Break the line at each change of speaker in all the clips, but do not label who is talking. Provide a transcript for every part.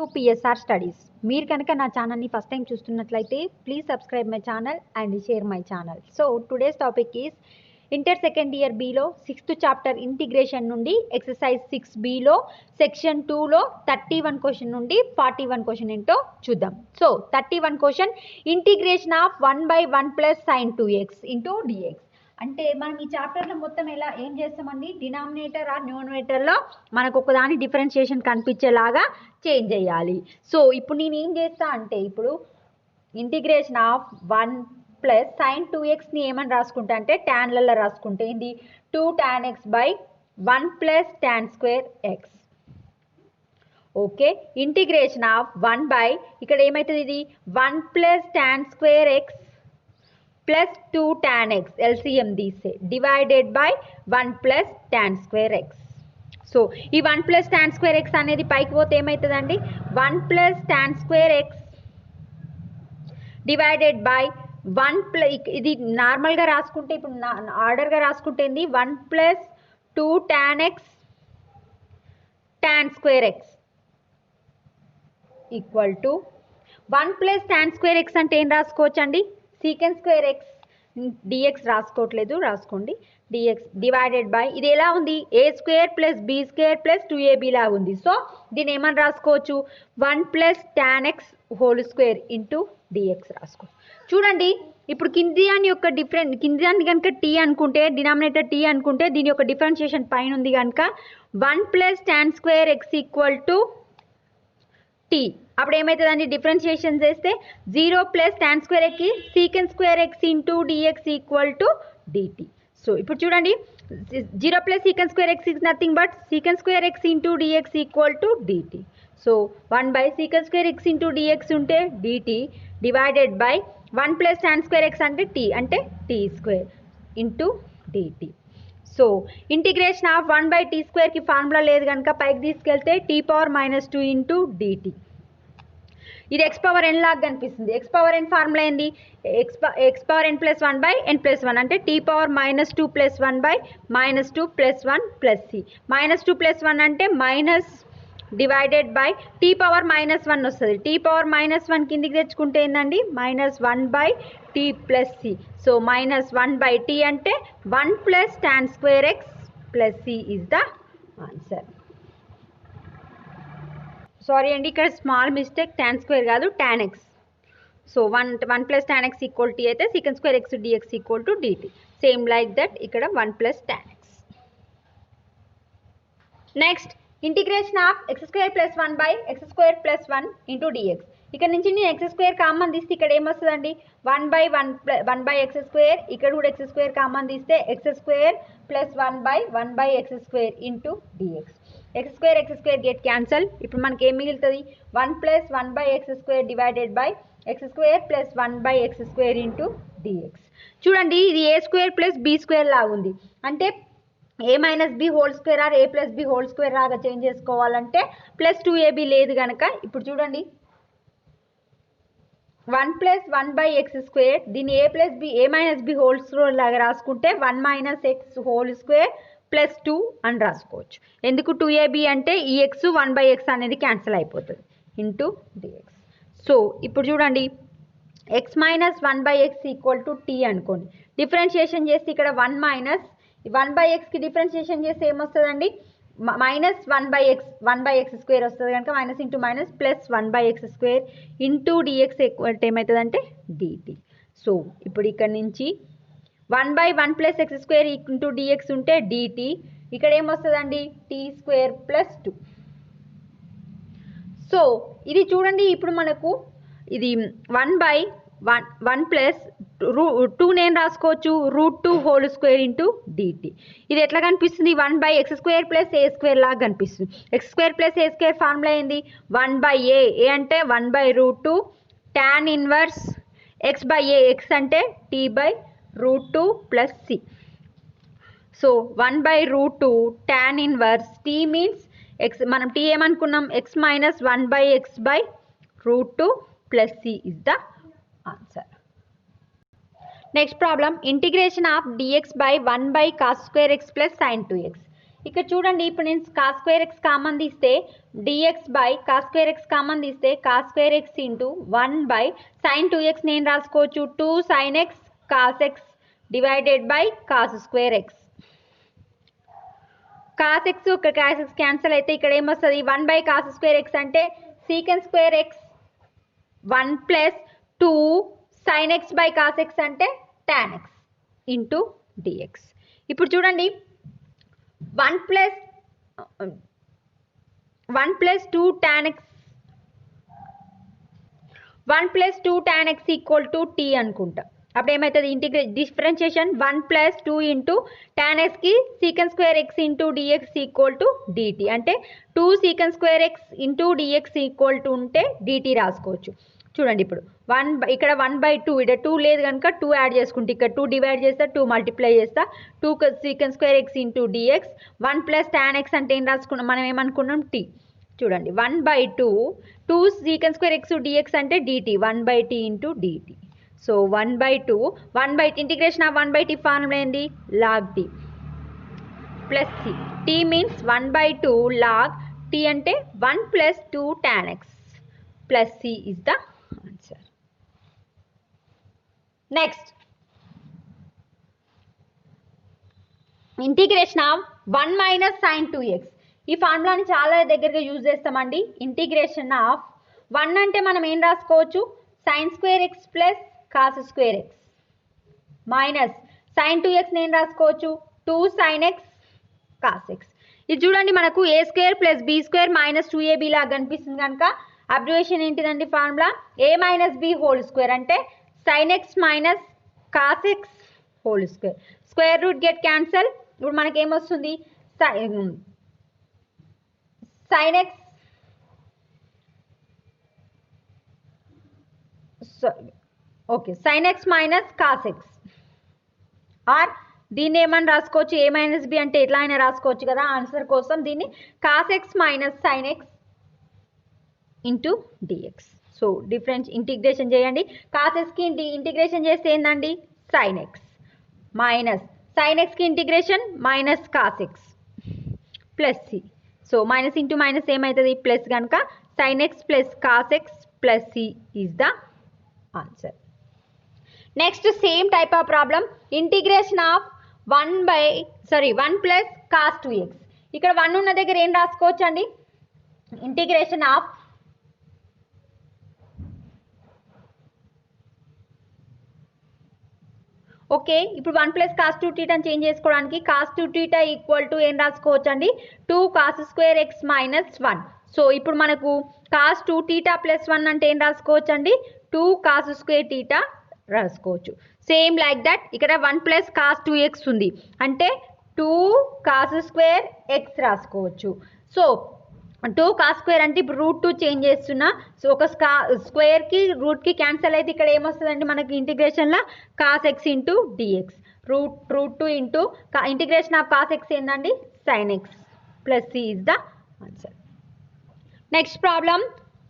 To PSR studies. మీరు కనుక నా ఛానల్ని ఫస్ట్ టైం చూస్తున్నట్లయితే please subscribe my channel and share my channel. So today's topic is inter second year బిలో 6th chapter integration నుండి exercise 6Bలో సెక్షన్ 2లో 31 క్వశ్చన్ నుండి 41 క్వశ్చన్ ఏంటో చూద్దాం. So 31 question, integration of 1/1 plus sine 2x into dx. అంటే మనం ఈ చాప్టర్లో మొత్తం ఏం చేస్తామండి, డినామినేటర్ ఆర్ న్యూమరేటర్లో మనకు ఒకదాని డిఫరెన్షియేషన్ కనిపించేలాగా చేంజ్ చేయాలి. సో ఇప్పుడు నేను ఏం చేస్తా అంటే, ఇప్పుడు ఇంటిగ్రేషన్ ఆఫ్ 1 ప్లస్ సైన్ 2xని ఏమని రాసుకుంటా అంటే ట్యాన్లలో రాసుకుంటే ఇది 2 tan x by 1 plus tan square X. Okay, integration of 1 by ఇక్కడ ఏమవుతుంది, ఇది 1 plus tan square X plus 2 tan x LCM తీస్తే divided by 1 plus tan square X. So ఈ 1 ప్లస్ tan స్క్వేర్ ఎక్స్ అనేది పైకి పోతే ఏమవుతుందండి, 1 plus tan square X divided by 1 plus, ఇది నార్మల్గా రాసుకుంటే ఇప్పుడు ఆర్డర్గా రాసుకుంటే 1 plus 2 tan x tan square X equal to 1 plus tan square X అంటే ఏం రాసుకోవచ్చండి, సీకెన్ స్క్వేర్ ఎక్స్ డిఎక్స్ రాసుకోవట్లేదు, రాసుకోండి డిఎక్స్ డివైడెడ్ బై ఇది ఎలా ఉంది, A square plus B square plus 2ab లాగా ఉంది. సో దీన్ని ఏమని రాసుకోవచ్చు, 1 plus tan x whole square into DX రాసుకోవచ్చు. చూడండి ఇప్పుడు కింది దాన్ని కనుక టీ అనుకుంటే, డినామినేటర్ టీ అనుకుంటే దీని యొక్క డిఫరెన్షియేషన్ పైన ఉంది కనుక 1 plus tan square X equal to T. అప్పుడు ఏమవుతుందండి, డిఫరెన్షియేషన్ చేస్తే 0 ప్లస్ tan స్క్వేర్ ఎక్కి secant square X into dx equal to DT. So ఇప్పుడు చూడండి 0 plus secant square X is nothing but secant square X into dx equal to DT. So 1 by secant square X into dx ఉంటే DT divided by 1 plus tan square X అంటే T, అంటే T square into DT. So integration of 1 by T స్క్వేర్కి formula లేదు కనుక పైకి తీసుకెళ్తే T power -2 into DT. ఇది X power N లాగా కనిపిస్తుంది. ఎక్స్ పవర్ ఎన్ ఫార్ములా ఏంది, X power N plus 1 by N plus 1 అంటే T power -2 plus 1 by -2 plus 1 plus C. -2 plus 1 అంటే minus divided by T power -1 వస్తుంది. T power -1 కిందికి తెచ్చుకుంటే ఏంటండి, -1 by tea plus C. So -1 by T అంటే 1 plus tan square X plus C is the answer. Sorry అండి, ఇక్కడ small mistake, tan square కాదు tan X. So 1 plus tan X equal T అయితే secant square X DX equal to DT. Same like that ఇక్కడ 1 plus tan X. Next integration of X square plus 1 by X square plus 1 into DX. ఇక్కడ నుంచి నేను X square common తీస్తే ఇక్కడ ఏమొస్తుందండి, 1 by X square, ఇక్కడ కూడా X square common తీస్తే X square plus 1 by X square into DX. X square get cancel. ఇప్పుడు మనకి ఏం మిగులుతుంది, 1 plus 1 by X square divided by X square plus 1 by X square into DX. చూడండి ఇది A square plus B square లాగా ఉంది, అంటే A minus B whole square or A plus B whole square లాగా చేంజ్ చేసుకోవాలంటే plus 2ab లేదు కనుక ఇప్పుడు చూడండి 1 ప్లస్ 1 బై ఎక్స్ స్క్వేర్, దీన్ని a minus B whole square లాగా రాసుకుంటే 1 minus x whole square plus 2 అని రాసుకోవచ్చు. ఎందుకు 2ab అంటే ఈ ఎక్స్ 1 బై ఎక్స్ అనేది క్యాన్సిల్ అయిపోతుంది ఇంటూ డిఎక్స్. సో ఇప్పుడు చూడండి x minus 1 by x equal to t అనుకోండి. డిఫరెన్షియేషన్ చేస్తే ఇక్కడ 1 బై ఎక్స్కి డిఫరెన్షియేషన్ చేస్తే ఏమొస్తుందండి, -1 బై ఎక్స్ స్క్వేర్ వస్తుంది కనుక minus into minus plus 1 by X square into dx ఏమవుతుందంటే డిటి. సో ఇప్పుడు ఇక్కడ నుంచి 1 by 1 plus x square into dx ఉంటే డిటి, ఇక్కడ ఏమొస్తుందండి టీ స్క్వేర్ ప్లస్ 2. సో ఇది చూడండి ఇప్పుడు మనకు ఇది 1 బై 1 ప్లస్ 2 నేను రాసుకోవచ్చు √2 హోల్ స్క్వేర్ ఇంటూ డిటి. ఇది ఎట్లా కనిపిస్తుంది, 1 by X square plus a square లాగా కనిపిస్తుంది. X square plus a square formula ఏంది, 1 బై ఏ అంటే 1 by √2 tan inverse x by a, x అంటే t by √2 plus C. So 1 by √2 tan inverse t means x, మనం t ఏమనుకున్నాం, x minus 1 by x by √2 plus c is the answer. Next problem, integration of dx by 1 by cos square X plus sine 2x. ఇక్కడ చూడండి, ఇప్పుడు నేను cos square x common తీస్తే dx by cos square x common తీస్తే cos square X into 1 by sine 2x నేను రాసుకోవచ్చు 2 sine x cos x divided by cos square x. Cos x ఇక్కడ cos x cancel అయితే ఇక్కడ ఏమొస్తుంది 1 by cos square X అంటే secant square x 1 plus 2 sine x by cos x అంటే tan X into dx. ఇప్పుడు చూడండి 1 plus 2 tan x 1 plus 2 tan x equal to t అనుకుంటా. అప్పుడు ఏమవుతుంది differentiation 1 plus 2 into tan x కి secant square x into dx equal to dt అంటే 2 secant square x into dx equal to ఉంటే dt రాసుకోవచ్చు. చూడండి ఇప్పుడు ఇక్కడ 1/2 ఇక్కడ 2 లేదు కనుక 2 యాడ్ చేసుకుంటే ఇక్కడ 2 డివైడ్ చేస్తా 2 మల్టిప్లై చేస్తా 2 secant square X into dx 1 plus tan x అంటే ఏం రాసుకున్నాం మనం ఏమనుకున్నాం టీ. చూడండి 1/2 2 సీకెన్ స్క్వేర్ ఎక్స్ డిఎక్స్ అంటే dt 1/t into dt. So 1/2 integration of 1/t formula ఏంది log t plus c. T means 1/2 log t అంటే 1 plus 2 tan x plus c is the answer. Next integration of 1 minus sine 2x. ఈ ఫార్ములాని చాలా దగ్గరగా use చేస్తామండి. Integration of 1 అంటే మనం ఏం రాసుకోవచ్చు sine square X plus cos square x minus sine 2x నేను రాసుకోవచ్చు 2 సైన్ ఎక్స్ కాస్ ఎక్స్. ఇది చూడండి మనకు a square plus B square minus 2ab లాగా కనిపిస్తుంది కనుక అబ్రివేషన్ ఏంటిదండి formula a minus B whole square అంటే sin x minus cos x whole square. Square root get cancel. ఇప్పుడు మనకి ఏమొస్తుంది sin x okay sin x minus cos x or దీన్ని ఏమని రాసుకోవచ్చు a మైనస్ బి అంటే ఎట్లా అయినా రాసుకోవచ్చు కదా ఆన్సర్ కోసం. దీన్ని cos x minus sin x into dx. So difference integration చేయండి. కాస్ ఎక్స్కి ఇంటిగ్రేషన్ చేస్తే ఏందండి సైన్ ఎక్స్ మైనస్ సైన్ ఎక్స్కి integration minus cos x plus C. So minus into minus ఏమవుతుంది ప్లస్ కనుక sine x plus cos x plus C is the answer. Next same type of problem integration of 1 plus cos 2x. ఇక్కడ 1 ఉన్న దగ్గర ఏం రాసుకోవచ్చు అండి integration of okay. ఇప్పుడు 1 plus cos 2 టీటాని change చేసుకోవడానికి కాస్ 2 టీటా ఈక్వల్ టు ఏం రాసుకోవచ్చు అండి 2 cos square x minus 1. So ఇప్పుడు మనకు కాస్ 2 టీటా ప్లస్ 1 అంటే ఏం రాసుకోవచ్చు అండి 2 కాస్ స్క్వేర్ టీటా రాసుకోవచ్చు. సేమ్ లైక్ దట్ ఇక్కడ 1 ప్లస్ కాస్ 2x ఉంది అంటే 2 కాస్ స్క్వేర్ ఎక్స్ రాసుకోవచ్చు. సో 2 కాస్ స్క్వేర్ అంటే ఇప్పుడు రూట్ 2 చేంజ్ చేస్తున్నా. సో ఒక స్క్వేర్కి రూట్కి క్యాన్సల్ అయితే ఇక్కడ ఏమొస్తుందండి మనకి ఇంటిగ్రేషన్లో cos x into dx root 2 into integration of cos x ఏందండి sine x plus C is the answer. Next problem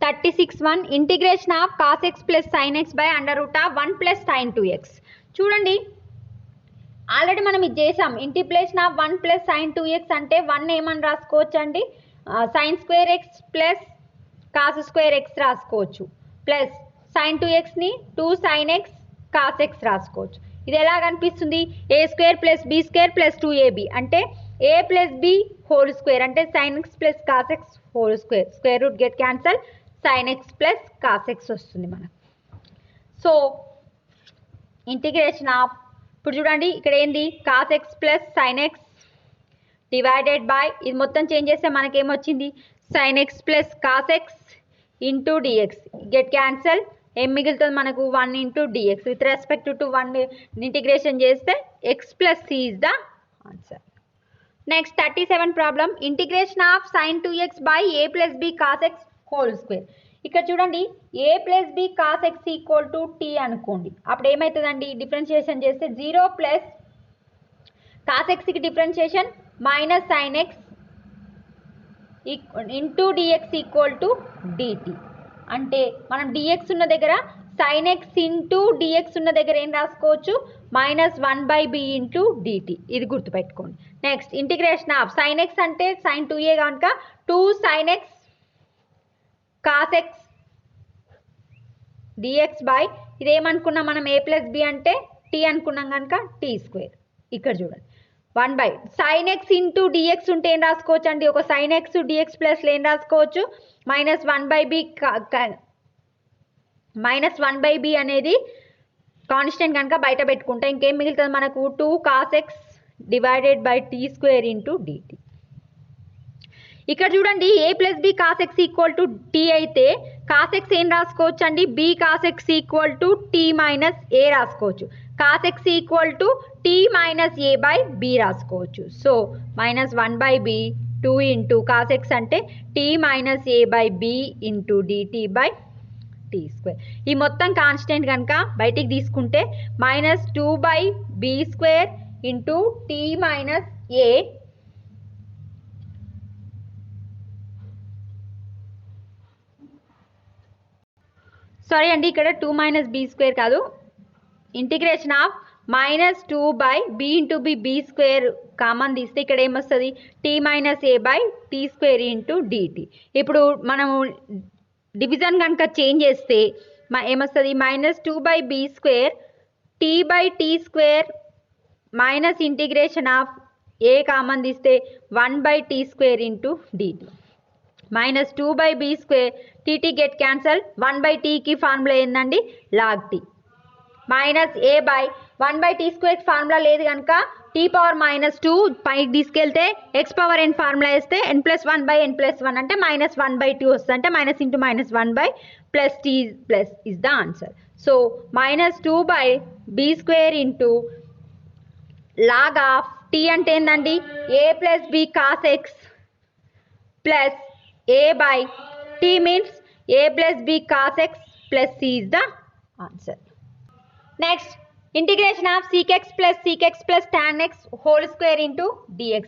36(1) integration of cos x plus sine x by under root of 1 plus sine 2x. చూడండి already మనం ఇది చేసాం. Integration of 1 plus sine 2x అంటే 1 ఏమని రాసుకోవచ్చు అండి sine square X plus cos square x రాసుకోవచ్చు plus sine 2xని 2 సైన్ ఎక్స్ కాస్ ఎక్స్ రాసుకోవచ్చు. ఇది ఎలా కనిపిస్తుంది a square plus B square plus 2ab అంటే a plus B whole square అంటే sine x plus cos x whole square. Square root get cancel sine x plus cos x వస్తుంది మనకు. So integration of ఇప్పుడు చూడండి ఇక్కడ ఏంది cos x plus sine x divided by ఇది మొత్తం change చేస్తే మనకేమొచ్చింది sine x plus cos x into dx get cancel. ఏం మిగులుతుంది మనకు 1 into dx with respect to 1 integration చేస్తే x plus C is the answer. Next 37 problem integration of sine 2x by a plus b cos x whole square. ఇక్కడ చూడండి a plus b cos x equal to t అనుకోండి. అప్పుడు ఏమవుతుందండి differentiation చేస్తే 0 plus cos ఎక్స్కి differentiation minus sine X into dx equal to dt అంటే మనం dx ఉన్న దగ్గర sin x ఇంటూ dx ఉన్న దగ్గర ఏం రాసుకోవచ్చు -1/b ఇంటూ dt. ఇది గుర్తుపెట్టుకోండి. Next integration of sin x అంటే sin 2a కనుక 2 sin x cos x dx by ఇదేమనుకున్నాం మనం a ప్లస్ b అంటే t అనుకున్నాం కనుక t స్క్వేర్. ఇక్కడ చూడండి 1 by sin x into dx ఉంటే ఏం రాసుకోవచ్చు అండి, ఒక sin x dx ప్లస్ ఏం రాసుకోవచ్చు -1/b -1/b అనేది కాన్స్టెంట్ కనుక బయట పెట్టుకుంటే ఇంకేం మిగులుతుంది మనకు 2 cos x divided by t square into dt. ఇక్కడ చూడండి a plus b cos x equal to t అయితే cos x ఏం రాసుకోవచ్చు అండి, b cos x equal to t minus a రాసుకోవచ్చు. cos x equal to t minus a by b రాసుకోవచ్చు. So -1/b 2 into cos x అంటే t minus a by b into dt by t square. ఈ మొత్తం constant కనుక బయటికి తీసుకుంటే -2/b square into t minus a sorry అండి, ఇక్కడ 2 minus b square కాదు, integration of -2/b into b square common తీస్తే ఇక్కడ ఏమొస్తుంది t minus a by t square into dt. ఇప్పుడు మనము డివిజన్ కనుక చేంజ్ చేస్తే ఏమొస్తుంది -2/b square t by t square minus integration of a common తీస్తే 1/t square into dt. -2/b square tt get cancel 1/t కి formula ఏందండి log t. Minus a by 1/t square formula లేదు కనుక t power -2 పైకి తీసుకెళ్తే x power n formula వేస్తే n+1/n+1 అంటే -1/2 వస్తుంది, అంటే minus into -1 by plus t plus is the answer. So -2/b square into log of t అంటే ఏందండి a plus b cos x plus a by t means a plus b cos x plus c is the answer. Next, integration of sec x plus tan x whole square into dx.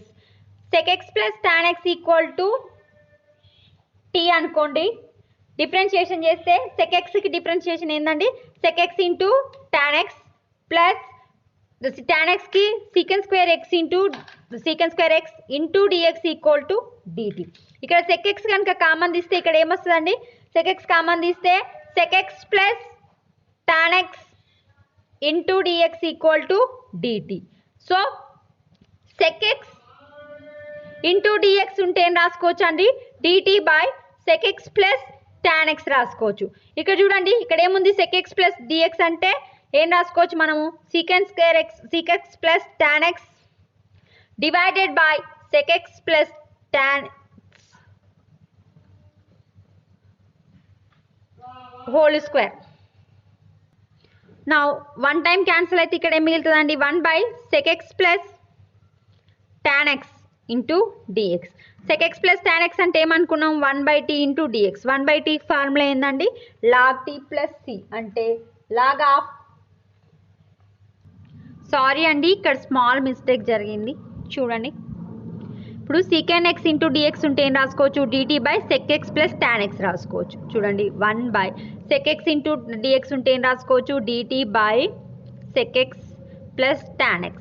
Sec x plus tan x equal to t అనుకోండి. Differentiation చేస్తే sec x కి differentiation ఏందండి sec x into tan x plus tan x की secant square x into dx equal to dt. ఇక్కడ sec x కనుక common తీస్తే ఇక్కడ ఏమొస్తుందండి, sec x common తీస్తే sec x plus tan x into dx equal to dt. So sec x into dx ఉంటే ఏం రాసుకోవచ్చు అండి dt by sec x plus tan x రాసుకోవచ్చు. ఇక్కడ చూడండి ఇక్కడ ఏముంది sec x ప్లస్ dx అంటే ఏం రాసుకోవచ్చు మనము secant square x sec x plus tan x divided by sec x plus tan whole square. Now one time cancel అయితే ఇక్కడ ఏం మిగులుతుందండి 1/sec x plus tan x into dx. sec x plus tan x అంటే ఏమనుకున్నాం 1/t into dx. 1/t formula ఏందండి log t plus c అంటే log of sorry అండి ఇక్కడ small mistake జరిగింది చూడండి. ఇప్పుడు secant x ఇంటూ dx ఉంటే ఏం రాసుకోవచ్చు dt by sec x plus tan x రాసుకోవచ్చు. చూడండి 1/sec x ఇంటూ dx ఉంటే ఏం రాసుకోవచ్చు dt by sec x plus tan x.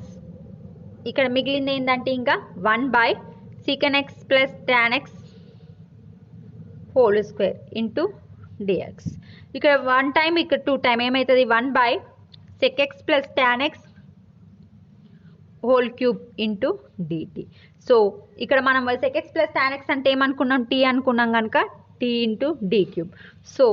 ఇక్కడ మిగిలింది ఏంటంటే ఇంకా 1/secant x plus tan x whole square into dx. ఇక్కడ 1 టైం ఇక్కడ 2 టైం ఏమవుతుంది 1/sec x plus tan x whole cube into dt. So ఇక్కడ మనం sec x plus tan x అంటే ఏమనుకున్నాం t అనుకున్నాం కనుక t into d cube. So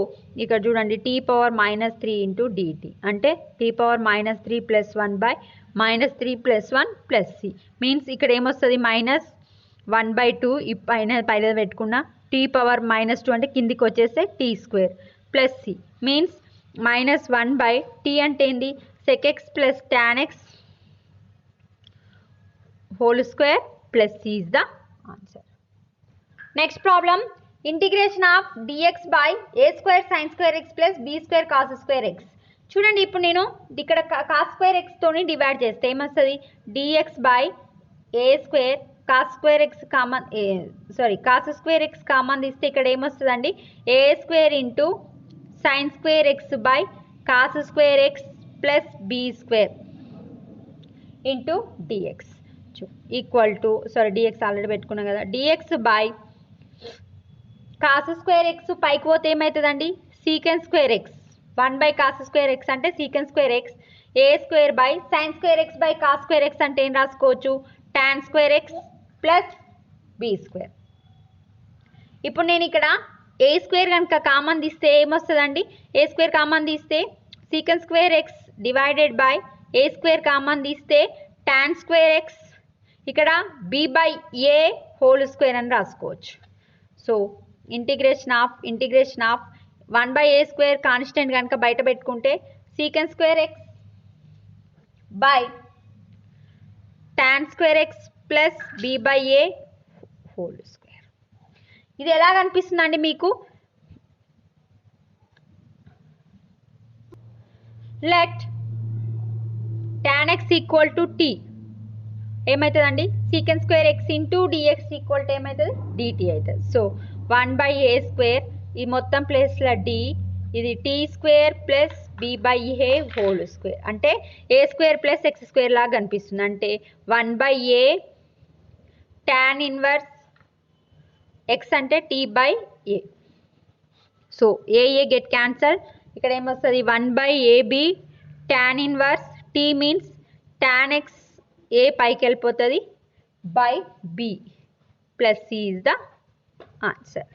ఇక్కడ చూడండి t పవర్ -3 ఇంటూ dt అంటే t power -3 plus 1/-3 plus 1 plus c means ఇక్కడ ఏమొస్తుంది -1/2 పైన పెట్టుకున్న t పవర్ -2 అంటే కిందికి వచ్చేస్తే t square plus c means -1/t అంటే ఏంది sec x plus tan x whole square plus c is the answer. Next problem, integration of dx by a square sin square x plus b square cos square x. చూడండి ఇప్పుడు నేను ఇక్కడ cos square x తోని divide చేస్తే ఏమొస్తుంది dx by a square cos square x common cos square x common తీస్తే ఇక్కడ ఏమొస్తుందండి a square into sin square x by cos square X plus b square into dx equal to dx already పెట్టుకున్నాం కదా, dx by cos square x పైకి పోతే ఏమవుతుందండి secant square x 1 by cos square X అంటే secant square x a square by sine square x by cos square X అంటే ఏం రాసుకోవచ్చు tan square X plus b square. ఇప్పుడు నేను ఇక్కడ ఏ స్క్వేర్ కనుక కామన్ తీస్తే ఏమొస్తుందండి, ఏ స్క్వేర్ కామన్ తీస్తే secant square X divided by a square common తీస్తే టాన్ స్క్వేర్ ఎక్స్ ఇక్కడ b by a whole square అని రాసుకోవచ్చు. So integration of 1 by a square constant కనుక బయట పెట్టుకుంటే secant square x by tan square X plus b by a whole square. ఇది ఎలా కనిపిస్తుందండి మీకు, let tan x equal to t ఏమవుతుందండి secant square X into dx equal to ఏమవుతుంది dt అవుతుంది. సో 1 బై ఏ స్క్వేర్ ఈ మొత్తం ప్లేస్లో డి ఇది t square plus b by a whole square అంటే a square plus x square లాగా కనిపిస్తుంది. అంటే 1 by a tan inverse x అంటే t by a. So a get cancel, ఇక్కడ ఏమొస్తుంది 1 by ab tan inverse t means tan x a పైకి వెళ్ళిపోతుంది by b plus C is the answer.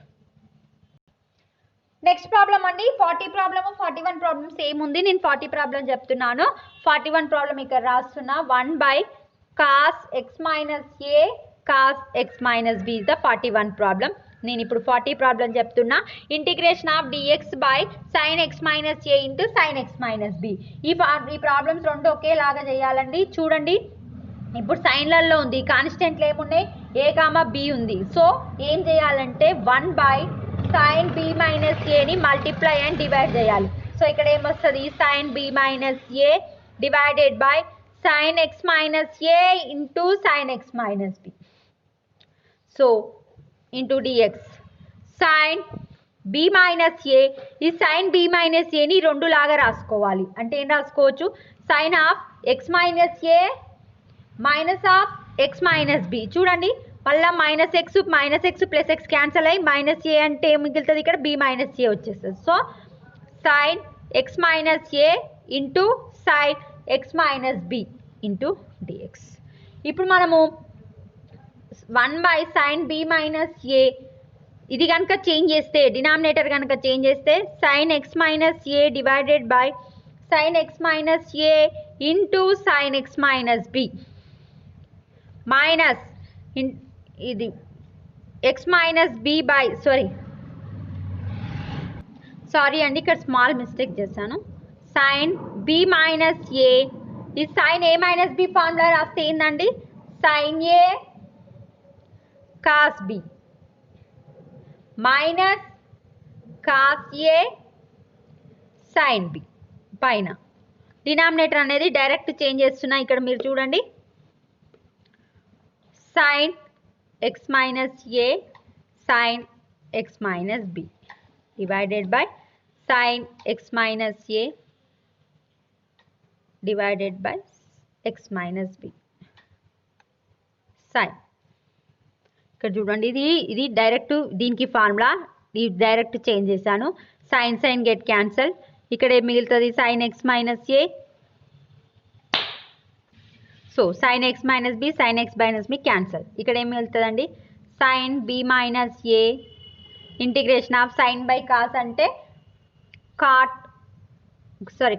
Next problem అండి 40 problem 41 problem same ఉంది. నేను 40 problem చెప్తున్నాను, 41 problem ఇక్కడ రాస్తున్నా. 1 by cos x minus a cos x minus b is the 41 problem. నేను ఇప్పుడు 40 ప్రాబ్లం చెప్తున్నా. Integration of dx by sine x minus a into sine x minus b. ఈ problems రెండు ఒకేలాగా చేయాలండి. చూడండి ఇప్పుడు సైన్లలో ఉంది, కాన్స్టెంట్లు ఏమున్నాయి ఏ కామా బి ఉంది. సో ఏం చేయాలంటే 1 బై సైన్ బి మైనస్ ఏని మల్టిప్లై అండ్ డివైడ్ చేయాలి. సో ఇక్కడ ఏమొస్తుంది sine b minus a divided by sine x minus a into sine x minus b. So into dx sine b minus a, ఈ sine b minus ఏని రెండు లాగా రాసుకోవాలి. అంటే ఏం రాసుకోవచ్చు sine of x minus a minus of x minus b. చూడండి మళ్ళీ minus x plus x cancel అయ్యి మైనస్ ఏ అంటే ఏం మిగులుతుంది ఇక్కడ బి మైనస్ ఏ వచ్చేస్తుంది. So sine x minus a into sine x minus b into dx. ఇప్పుడు మనము 1 by sine b minus a ఇది కనుక చేంజ్ చేస్తే డినామినేటర్ కనుక చేంజ్ చేస్తే sine x minus a divided by sine x minus a into sine x minus b minus ఇది x minus b by sorry అండి ఇక్కడ స్మాల్ మిస్టేక్ చేశాను. Sine b minus a ఈ sine a minus b formula రాస్తే ఏందండి sine a cos b minus cos a sine b. పైన denominator అనేది direct change చేస్తున్నా. ఇక్కడ మీరు చూడండి sine x minus a sine x minus b divided by sine x minus a divided by x minus b sine. ఇక్కడ చూడండి ఇది direct దీనికి ఫార్ములా ఇది డైరెక్ట్ చేంజ్ చేశాను. సైన్ గెట్ క్యాన్సల్, ఇక్కడ ఏం మిగులుతుంది sine x minus a. So sine x minus b sine x minus b cancel, ఇక్కడ ఏం మిగులుతుందండి sine b minus a integration of sine by cos అంటే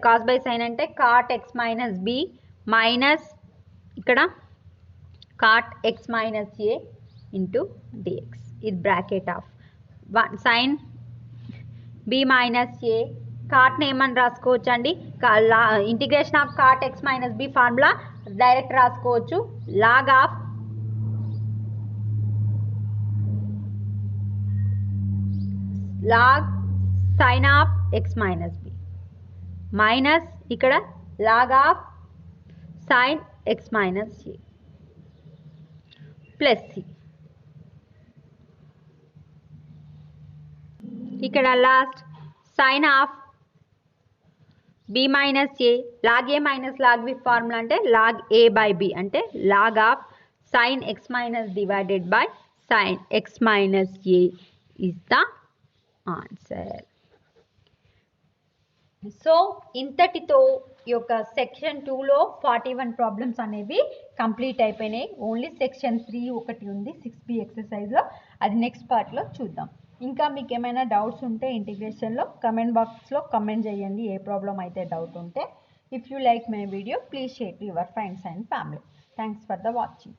కాస్ బై సైన్ అంటే cot x minus b minus ఇక్కడ cot x minus a into dx. ఇది bracket of sine b minus a కాట్ని ఏమని రాసుకోవచ్చు అండి integration of cot x minus b formula direct రాసుకోవచ్చు log of log sine of x minus b minus ఇక్కడ log of sine x minus a plus c. ఇక్కడ last sine of b minus a, log a minus log b formula అంటే log a by b అంటే log of sine x minus divided by sine x minus a is the answer. So ఇంతటితో ఈ యొక్క section 2లో 41 problems అనేవి complete అయిపోయినాయి. Only section 3 ఒకటి ఉంది 6B ఎక్సర్సైజ్లో, అది నెక్స్ట్ పార్ట్లో చూద్దాం. ఇంకా మీకు ఏమైనా డౌట్స్ ఉంటే ఇంటిగ్రేషన్లో కమెంట్ బాక్స్లో కమెంట్ చేయండి, ఏ ప్రాబ్లం అయితే డౌట్ ఉంటే. If you like my video please share to your friends and family. Thanks for the watching.